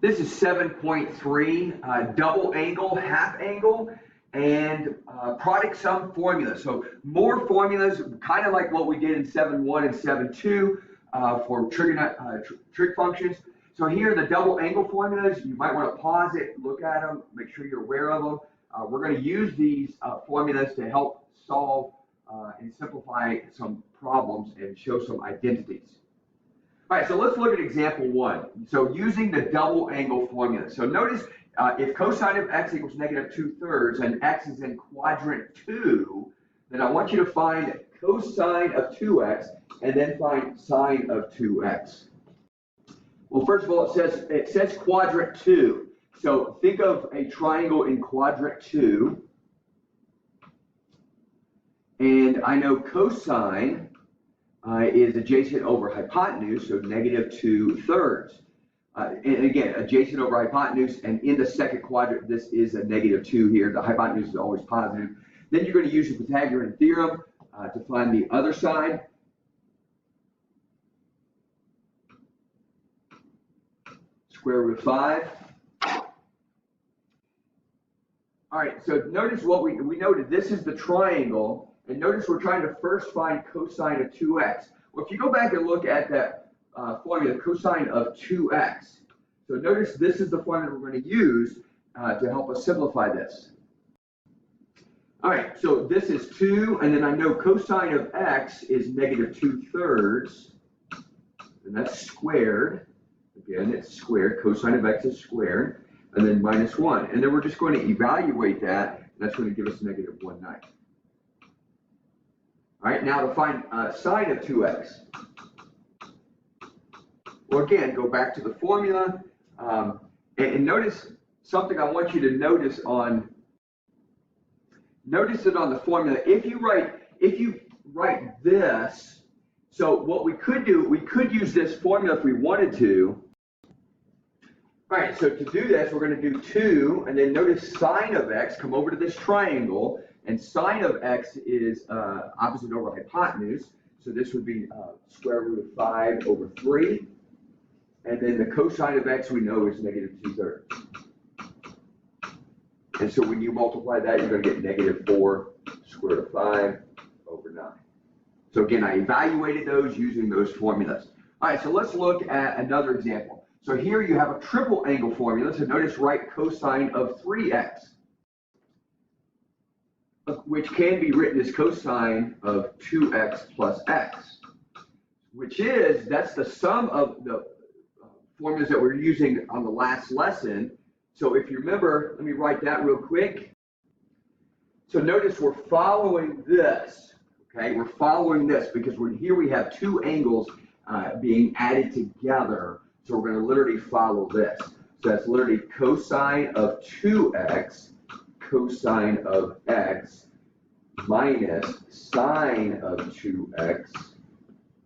This is 7.3, double angle, half angle, and product sum formula. So more formulas, kind of like what we did in 7.1 and 7.2 for trig functions. So here are the double angle formulas. You might want to pause it, look at them, make sure you're aware of them. We're going to use these formulas to help solve and simplify some problems and show some identities. All right, so let's look at example 1. So using the double angle formula. So notice if cosine of x equals -2/3 and x is in quadrant 2, then I want you to find cosine of 2x and then find sine of 2x. Well, first of all, it says quadrant 2. So think of a triangle in quadrant 2. And I know cosine is adjacent over hypotenuse, so -2/3. And again, adjacent over hypotenuse, and in the second quadrant, this is a -2 here. The hypotenuse is always positive. Then you're going to use the Pythagorean theorem to find the other side. Square root of 5. All right, so notice what we noted. This is the triangle. And notice we're trying to first find cosine of 2x. Well, if you go back and look at that formula, cosine of 2x. So notice this is the formula we're going to use to help us simplify this. All right, so this is 2, and then I know cosine of x is -2/3, and that's squared. Again, it's squared. Cosine of x is squared, and then -1. And then we're just going to evaluate that, and that's going to give us -1/9. All right, now to find sine of 2x. Well, again, go back to the formula, and notice something I want you to notice it on the formula. If you write this, so what we could do, we could use this formula if we wanted to. All right, so to do this, we're going to do 2, and then notice sine of x, come over to this triangle, and sine of x is opposite over hypotenuse, so this would be square root of 5 over 3, and then the cosine of x we know is -2/3. And so when you multiply that, you're going to get -4 square root of 5 over 9. So again, I evaluated those using those formulas. All right, so let's look at another example. So here you have a triple angle formula, so notice write cosine of 3x. Which can be written as cosine of 2x plus x, that's the sum of the formulas that we're using on the last lesson. So if you remember, let me write that real quick. So notice we're following this, okay? We're following this because here we have two angles being added together. So we're going to literally follow this. So that's literally cosine of 2x, cosine of x, minus sine of 2x,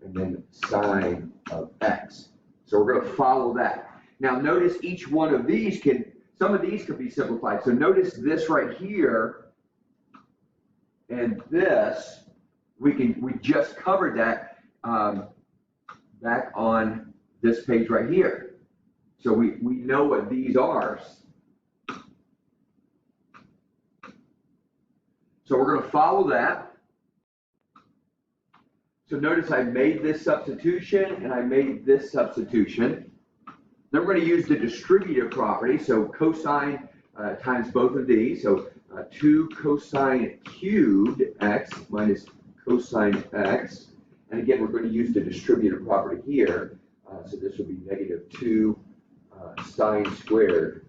and then sine of x. So we're going to follow that. Now notice each one of these some of these could be simplified. So notice this right here and this, we just covered that back on this page right here. So we know what these are. So we're going to follow that. So notice I made this substitution and I made this substitution. Then we're going to use the distributive property. So cosine times both of these. So 2 cosine cubed x minus cosine x. And again, we're going to use the distributive property here. So this will be -2 sine squared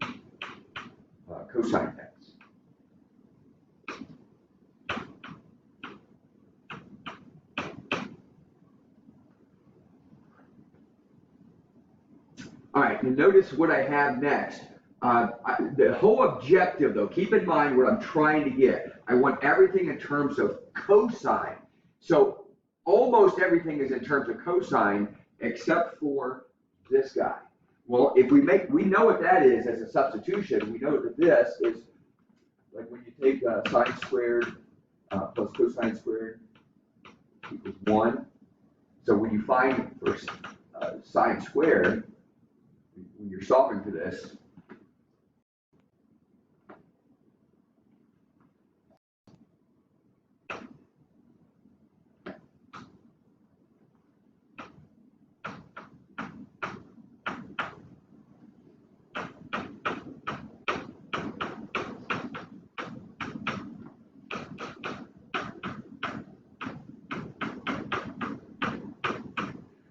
cosine x. All right, and notice what I have next. The whole objective, though, keep in mind what I'm trying to get. I want everything in terms of cosine. So almost everything is in terms of cosine except for this guy. Well, if we know what that is as a substitution. We know that this is like when you take sine squared plus cosine squared equals 1. So when you find for sine squared, when you're solving for this.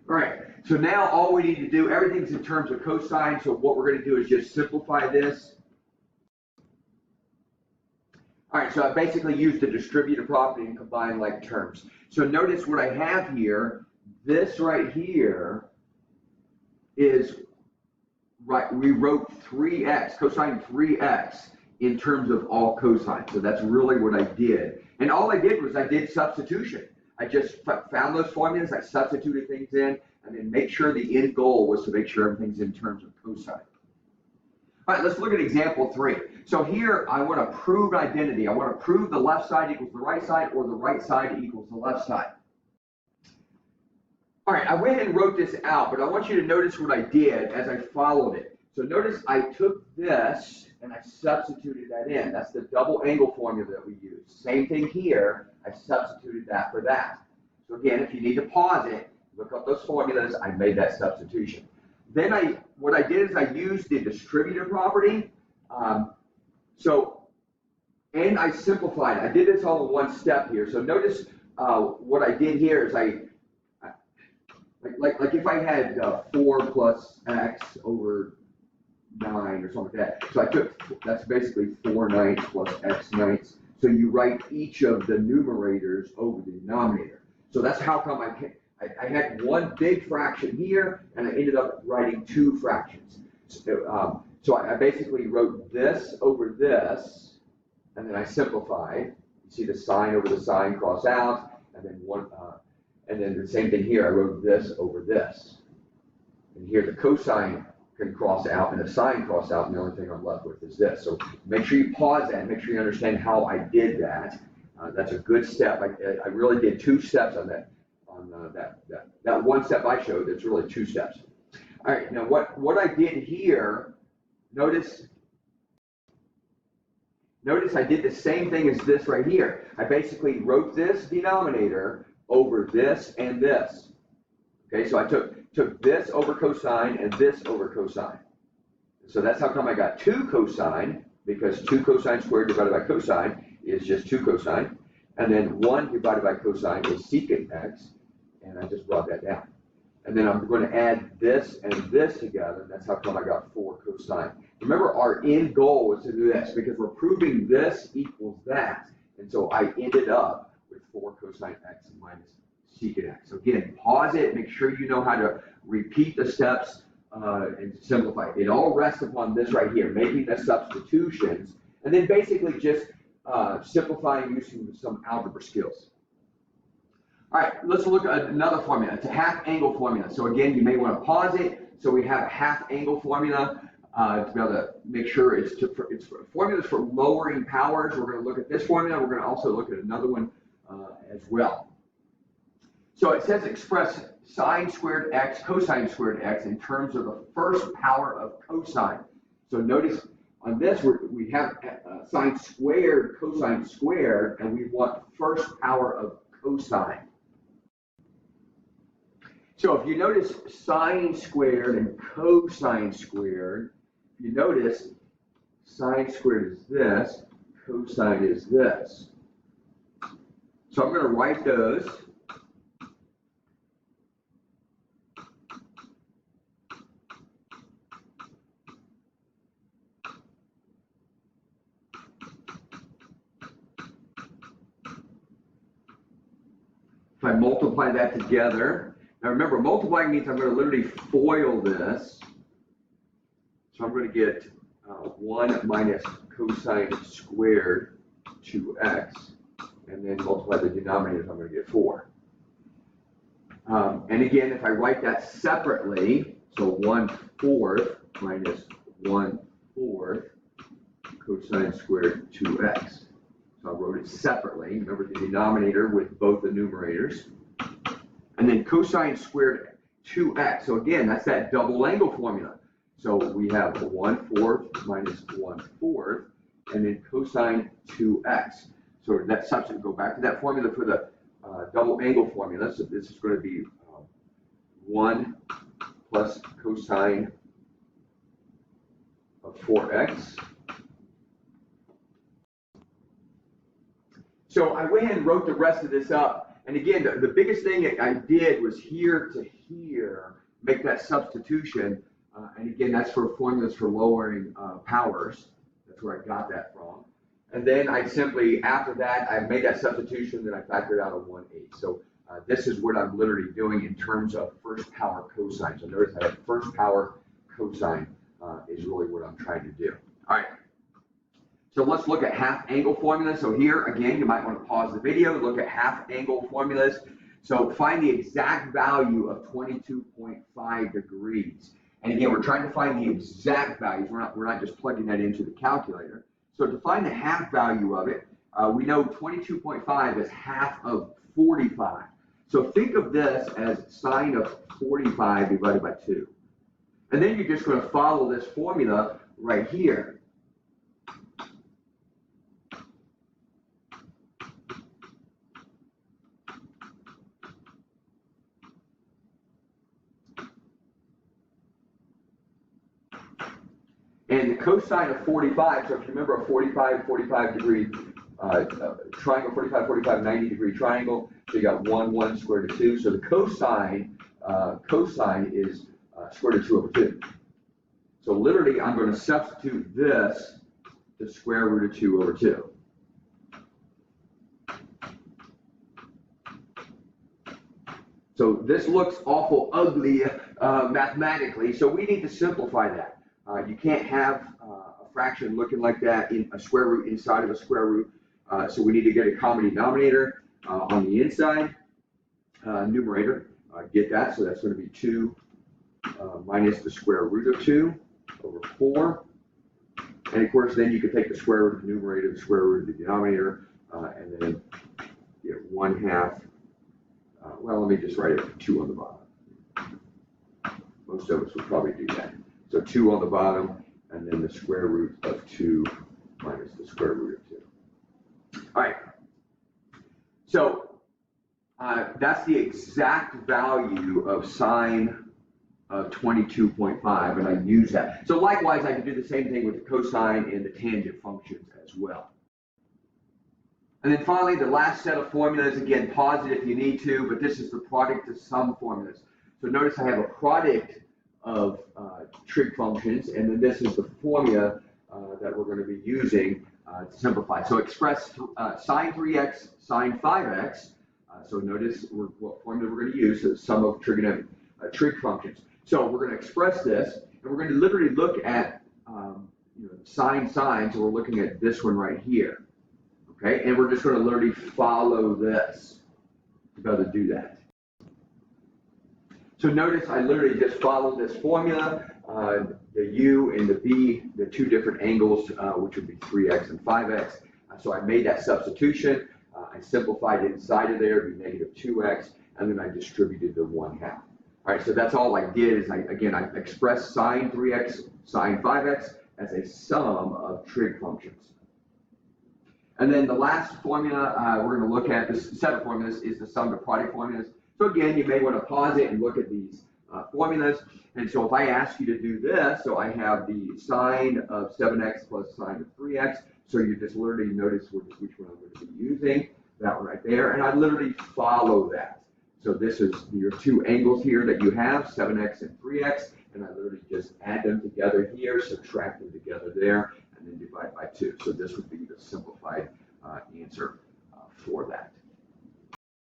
All right, so now all we need to do, everything's in terms of cosine, so what we're going to do is just simplify this. All right, so I basically used the distributive property and combine like terms. So notice what I have here, this right here is, right, we wrote 3x, cosine 3x in terms of all cosine. So that's really what I did. And all I did was I did substitution. I just found those formulas, I substituted things in, and then make sure the end goal was to make sure everything's in terms of cosine. All right, let's look at example 3. So here I want to prove identity. I want to prove the left side equals the right side or the right side equals the left side. All right, I went ahead and wrote this out, but I want you to notice what I did as I followed it. So notice I took this and I substituted that in. That's the double angle formula that we use. Same thing here, I substituted that for that. So again, if you need to pause it, look up those formulas, I made that substitution. Then what I did is I used the distributive property. And I simplified. I did this all in one step here. So notice what I did here is like if I had 4 plus x over 9 or something like that. So I took, that's basically 4 ninths plus x ninths. So you write each of the numerators over the denominator. So that's how come I had one big fraction here, and I ended up writing 2 fractions. So I basically wrote this over this, and then I simplified. You see the sign over the sign cross out, and then and then the same thing here. I wrote this over this, and here the cosine can cross out and the sine cross out, and the only thing I'm left with is this. So make sure you pause that and make sure you understand how I did that. That's a good step. I really did 2 steps on that. That one step I showed, it's really 2 steps. All right, now what I did here, notice I did the same thing as this right here. I basically wrote this denominator over this and this. Okay, so I took this over cosine and this over cosine. So that's how come I got 2 cosine, because 2 cosine squared divided by cosine is just 2 cosine. And then 1 divided by cosine is secant x. And I just brought that down. And then I'm going to add this and this together. That's how come I got 4 cosine. Remember, our end goal was to do this because we're proving this equals that. And so I ended up with 4 cosine x minus secant x. So again, pause it, make sure you know how to repeat the steps and simplify it. It all rests upon this right here, making the substitutions, and then basically just simplifying using some algebra skills. All right, let's look at another formula. It's a half angle formula. So again, you may want to pause it. So we have a half angle formula to be able to make sure it's formulas for lowering powers. We're going to look at this formula. We're going to also look at another one as well. So it says express sine squared x, cosine squared x in terms of the first power of cosine. So notice on this, we have sine squared, cosine squared, and we want first power of cosine. So if you notice sine squared and cosine squared, if you notice sine squared is this, cosine is this. So I'm going to write those. If I multiply that together, now remember, multiplying means I'm going to literally FOIL this. So I'm going to get 1 minus cosine squared 2x, and then multiply the denominators, I'm going to get 4. And again, if I write that separately, so 1/4 minus 1/4 cosine squared 2x. So I wrote it separately. Remember the denominator with both the numerators. And then cosine squared 2x. So again, that's that double angle formula. So we have 1/4 minus 1/4, and then cosine 2x. So that substitute, go back to that formula for the double angle formula. So this is going to be 1 plus cosine of 4x. So I went ahead and wrote the rest of this up. And again, the biggest thing I did was here to here, make that substitution. And again, that's for formulas for lowering powers. That's where I got that from. And then I simply, after that, I made that substitution, then I factored out a 1/8. So this is what I'm literally doing in terms of first power cosine. So notice I have first power cosine is really what I'm trying to do. All right. So let's look at half angle formulas. So here, again, you might want to pause the video, look at half angle formulas. So find the exact value of 22.5 degrees. And again, we're trying to find the exact values. We're not just plugging that into the calculator. So to find the half value of it, we know 22.5 is half of 45. So think of this as sine of 45 divided by 2. And then you're just going to follow this formula right here. And the cosine of 45, so if you remember a 45 degree triangle, 45, 90 degree triangle, so you got 1 square root of 2. So the cosine is square root of 2 over 2. So literally, I'm going to substitute this to square root of 2 over 2. So this looks awful ugly mathematically, so we need to simplify that. You can't have a fraction looking like that in a square root inside of a square root. So we need to get a common denominator on the inside. Numerator, get that. So that's going to be 2 minus the square root of 2 over 4. And of course, then you can take the square root of the numerator, the square root of the denominator, and then get 1/2. Well, let me just write it 2 on the bottom. Most of us would probably do that. So 2 on the bottom, and then the square root of 2 minus the square root of 2. All right. So that's the exact value of sine of 22.5, and I use that. So likewise, I can do the same thing with the cosine and the tangent functions as well. And then finally, the last set of formulas, again, pause it if you need to, but this is the product of sum formulas. So notice I have a product of trig functions, and then this is the formula that we're going to be using to simplify. So express sine 3x, sine 5x. So notice what formula we're going to use, so the sum of trig functions. So we're going to express this, and we're going to literally look at sine, so we're looking at this one right here. Okay, and we're just going to literally follow this to be able to do that. So notice I literally just followed this formula, the u and the v, the two different angles, which would be 3x and 5x. So I made that substitution. I simplified inside of there, it'd be negative 2x, and then I distributed the 1/2. All right, so that's all I did is I expressed sine 3x, sine 5x as a sum of trig functions. And then the last formula we're going to look at, this set of formulas, is the sum of product formulas. So again, you may want to pause it and look at these formulas. And so if I ask you to do this, so I have the sine of 7x plus sine of 3x. So you just literally notice which one I'm going to be using, that one right there. And I literally follow that. So this is your two angles here that you have, 7x and 3x. And I literally just add them together here, subtract them together there, and then divide by 2. So this would be the simplified answer for that.